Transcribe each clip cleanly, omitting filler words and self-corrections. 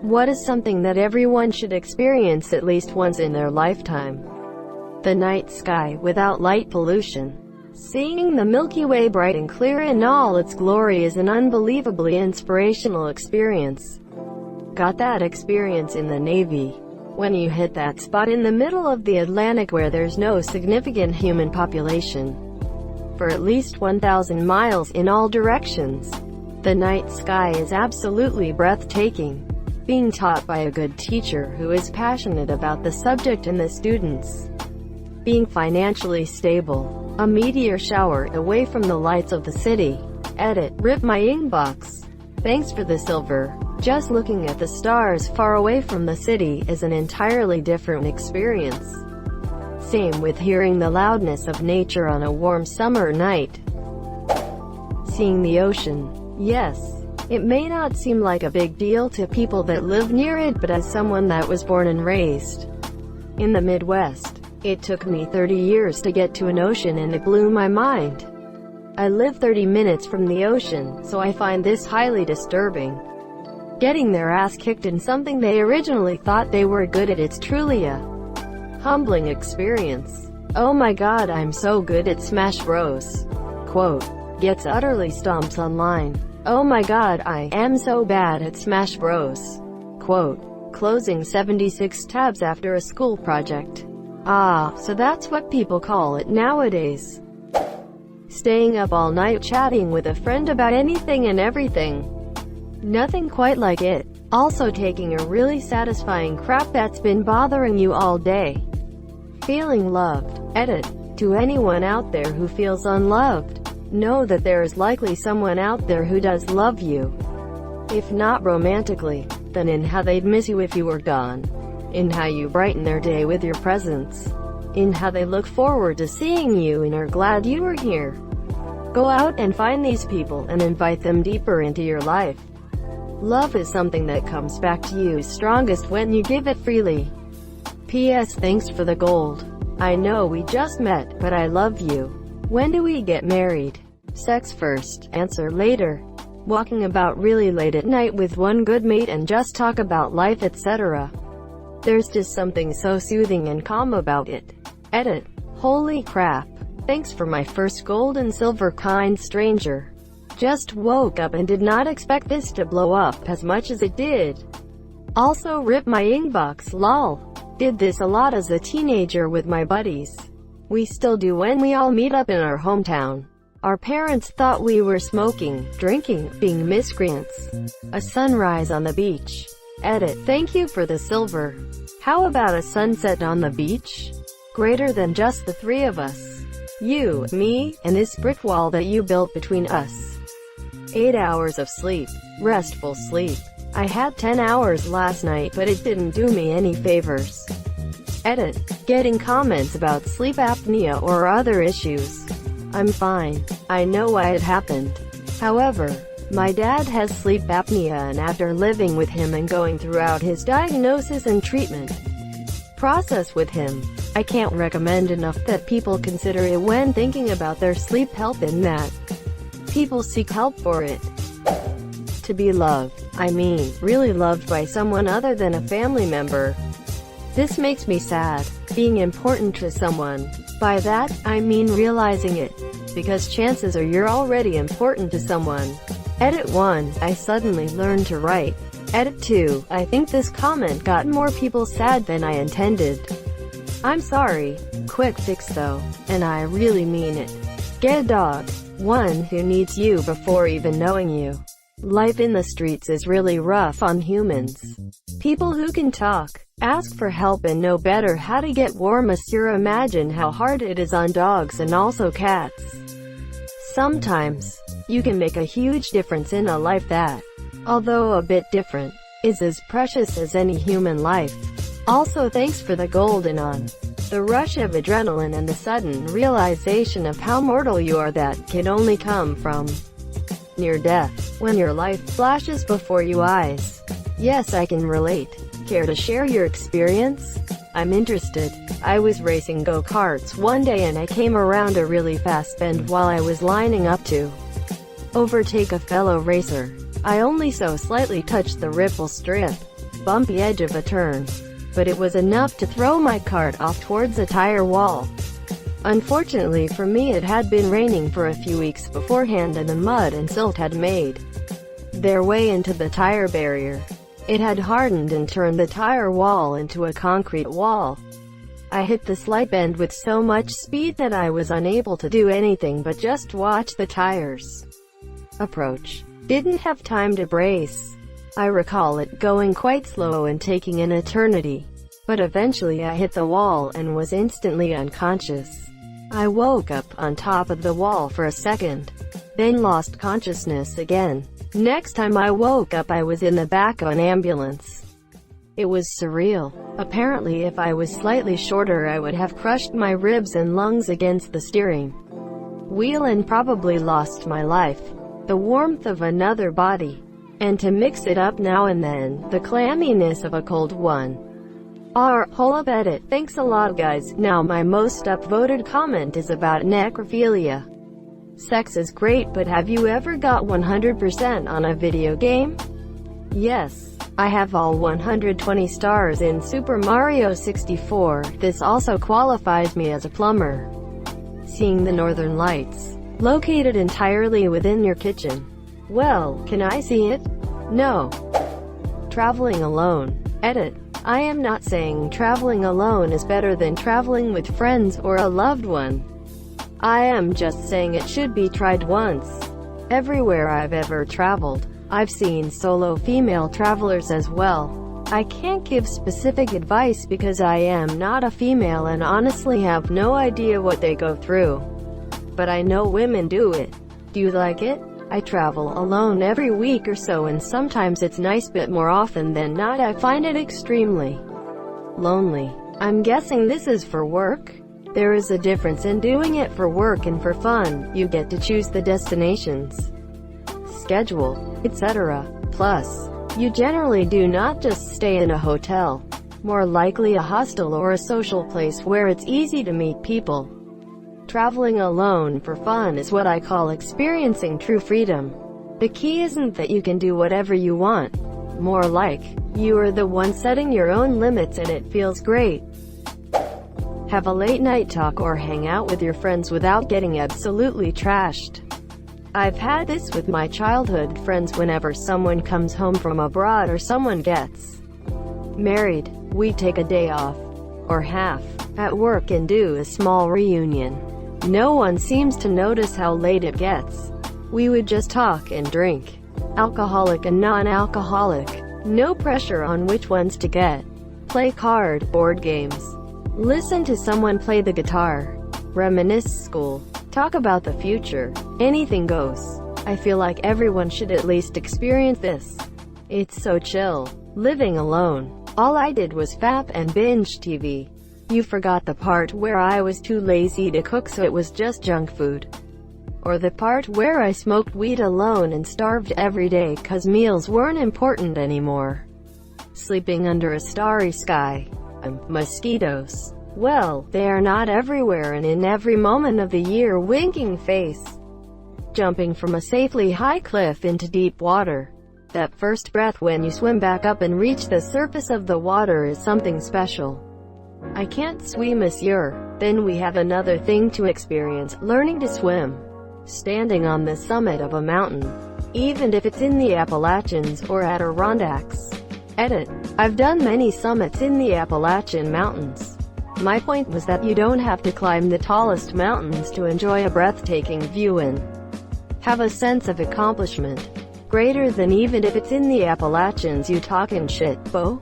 What is something that everyone should experience at least once in their lifetime? The night sky without light pollution. Seeing the Milky Way bright and clear in all its glory is an unbelievably inspirational experience. Got that experience in the Navy? When you hit that spot in the middle of the Atlantic where there's no significant human population for at least 1,000 miles in all directions. The night sky is absolutely breathtaking. Being taught by a good teacher who is passionate about the subject and the students. Being financially stable. A meteor shower away from the lights of the city. Edit. Rip my inbox. Thanks for the silver. Just looking at the stars far away from the city is an entirely different experience. Same with hearing the loudness of nature on a warm summer night. Seeing the ocean. Yes. It may not seem like a big deal to people that live near it, but as someone that was born and raised in the Midwest, it took me 30 years to get to an ocean and it blew my mind. I live 30 minutes from the ocean, so I find this highly disturbing. Getting their ass kicked in something they originally thought they were good at, it's truly a humbling experience. Oh my god, I'm so good at Smash Bros. Quote. Gets utterly stomps online. Oh my god, I am so bad at Smash Bros. Quote. Closing 76 tabs after a school project. Ah, so that's what people call it nowadays. Staying up all night chatting with a friend about anything and everything. Nothing quite like it. Also taking a really satisfying crap that's been bothering you all day. Feeling loved. Edit. To anyone out there who feels unloved, know that there is likely someone out there who does love you. If not romantically, then in how they'd miss you if you were gone. In how you brighten their day with your presence. In how they look forward to seeing you and are glad you were here. Go out and find these people and invite them deeper into your life. Love is something that comes back to you strongest when you give it freely. P.S. Thanks for the gold. I know we just met, but I love you. When do we get married? Sex first, answer later. Walking about really late at night with one good mate and just talk about life, etc. There's just something so soothing and calm about it. Edit. Holy crap. Thanks for my first gold and silver, kind stranger. Just woke up and did not expect this to blow up as much as it did. Also rip my inbox, lol. Did this a lot as a teenager with my buddies. We still do when we all meet up in our hometown. Our parents thought we were smoking, drinking, being miscreants. A sunrise on the beach. Edit. Thank you for the silver. How about a sunset on the beach? Greater than just the three of us. You, me, and this brick wall that you built between us. 8 hours of sleep. Restful sleep. I had 10 hours last night, but it didn't do me any favors. Edit. Getting comments about sleep apnea or other issues. I'm fine. I know why it happened. However, my dad has sleep apnea, and after living with him and going throughout his diagnosis and treatment process with him, I can't recommend enough that people consider it when thinking about their sleep health and that people seek help for it. To be loved. I mean, really loved by someone other than a family member. This makes me sad. Being important to someone. By that, I mean realizing it. Because chances are you're already important to someone. Edit 1. I suddenly learned to write. Edit 2. I think this comment got more people sad than I intended. I'm sorry. Quick fix though. And I really mean it. Get a dog. One who needs you before even knowing you. Life in the streets is really rough on humans. People who can talk, ask for help and know better how to get warm. Imagine how hard it is on dogs and also cats. Sometimes, you can make a huge difference in a life that, although a bit different, is as precious as any human life. Also thanks for the golden on. The rush of adrenaline and the sudden realization of how mortal you are that can only come from near death, when your life flashes before your eyes. Yes, I can relate. Care to share your experience? I'm interested. I was racing go-karts one day and I came around a really fast bend while I was lining up to overtake a fellow racer. I only so slightly touched the ripple strip. bumpy edge of a turn, but it was enough to throw my cart off towards a tire wall. Unfortunately for me, it had been raining for a few weeks beforehand and the mud and silt had made their way into the tire barrier. It had hardened and turned the tire wall into a concrete wall. I hit the slight bend with so much speed that I was unable to do anything but just watch the tires approach. Didn't have time to brace. I recall it going quite slow and taking an eternity. But eventually I hit the wall and was instantly unconscious. I woke up on top of the wall for a second, then lost consciousness again. Next time I woke up, I was in the back of an ambulance. It was surreal. Apparently, if I was slightly shorter, I would have crushed my ribs and lungs against the steering wheel and probably lost my life. The warmth of another body. And to mix it up now and then, the clamminess of a cold one. Hold up, edit. Thanks a lot, guys. Now my most upvoted comment is about necrophilia. Sex is great, but have you ever got 100% on a video game? Yes. I have all 120 stars in Super Mario 64. This also qualifies me as a plumber. Seeing the northern lights. Located entirely within your kitchen. Well, can I see it? No. Traveling alone. Edit. I am not saying traveling alone is better than traveling with friends or a loved one. I am just saying it should be tried once. Everywhere I've ever traveled, I've seen solo female travelers as well. I can't give specific advice because I am not a female and honestly have no idea what they go through. But I know women do it. Do you like it? I travel alone every week or so, and sometimes it's nice, but more often than not I find it extremely lonely. I'm guessing this is for work? There is a difference in doing it for work and for fun. You get to choose the destinations, schedule, etc. Plus, you generally do not just stay in a hotel. More likely a hostel or a social place where it's easy to meet people. Traveling alone for fun is what I call experiencing true freedom. The key isn't that you can do whatever you want. More like, you are the one setting your own limits and it feels great. Have a late night talk or hang out with your friends without getting absolutely trashed. I've had this with my childhood friends. Whenever someone comes home from abroad or someone gets married, we take a day off, or half, at work and do a small reunion. No one seems to notice how late it gets. We would just talk and drink. Alcoholic and non-alcoholic. No pressure on which ones to get. Play board games. Listen to someone play the guitar. Reminisce school. Talk about the future. Anything goes. I feel like everyone should at least experience this. It's so chill. Living alone. All I did was fap and binge TV. You forgot the part where I was too lazy to cook, so it was just junk food. Or the part where I smoked weed alone and starved every day cause meals weren't important anymore. Sleeping under a starry sky. Mosquitoes. Well, they are not everywhere and in every moment of the year. Winking face. Jumping from a safely high cliff into deep water. That first breath when you swim back up and reach the surface of the water is something special. I can't swim, monsieur. Then we have another thing to experience, learning to swim. Standing on the summit of a mountain. Even if it's in the Appalachians or Adirondacks. Edit. I've done many summits in the Appalachian Mountains. My point was that you don't have to climb the tallest mountains to enjoy a breathtaking view and have a sense of accomplishment. Greater than even if it's in the Appalachians. You talkin' shit, bo?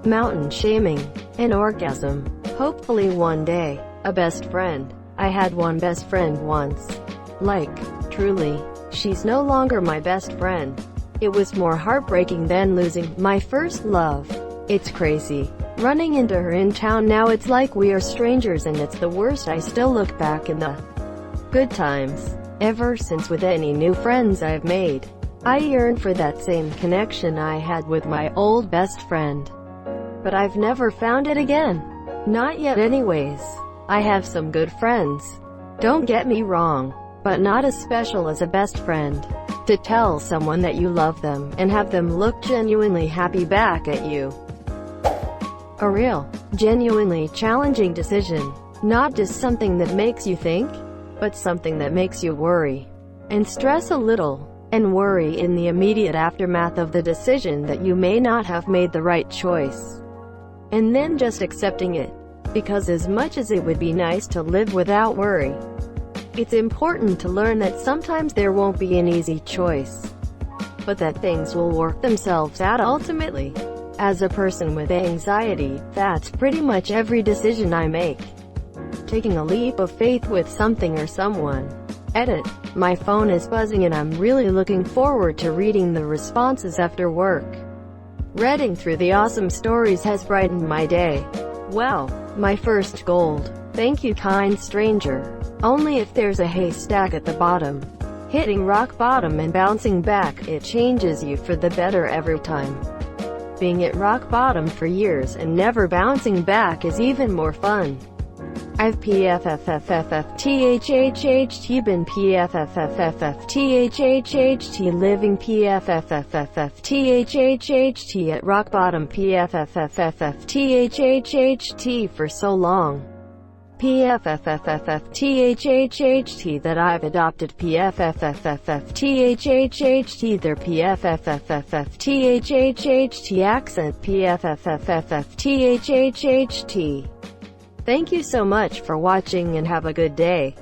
Mountain shaming. An orgasm. Hopefully one day. A best friend. I had one best friend once. Like, truly. She's no longer my best friend. It was more heartbreaking than losing my first love. It's crazy. Running into her in town now, it's like we are strangers and it's the worst. I still look back in the good times. Ever since, with any new friends I've made, I yearn for that same connection I had with my old best friend. But I've never found it again. Not yet anyways. I have some good friends. Don't get me wrong. but not as special as a best friend. To tell someone that you love them, and have them look genuinely happy back at you. A real, genuinely challenging decision. Not just something that makes you think, but something that makes you worry. And stress a little. And worry in the immediate aftermath of the decision that you may not have made the right choice. And then just accepting it. Because as much as it would be nice to live without worry, it's important to learn that sometimes there won't be an easy choice, but that things will work themselves out ultimately. As a person with anxiety, that's pretty much every decision I make. Taking a leap of faith with something or someone. Edit. My phone is buzzing and I'm really looking forward to reading the responses after work. Reading through the awesome stories has brightened my day. Well, my first gold. Thank you, kind stranger. Only if there's a haystack at the bottom. Hitting rock bottom and bouncing back, it changes you for the better every time. Being at rock bottom for years and never bouncing back is even more fun. I've PFFFFFTHHHT been PFFFFFTHHHT living PFFFFFTHHHT at rock bottom PFFFFFTHHHT for so long. PFFFFFTHHHT that I've adopted PFFFFFTHHHT their PFFFFFTHHHT accent PFFFFFTHHHT. Thank you so much for watching and have a good day.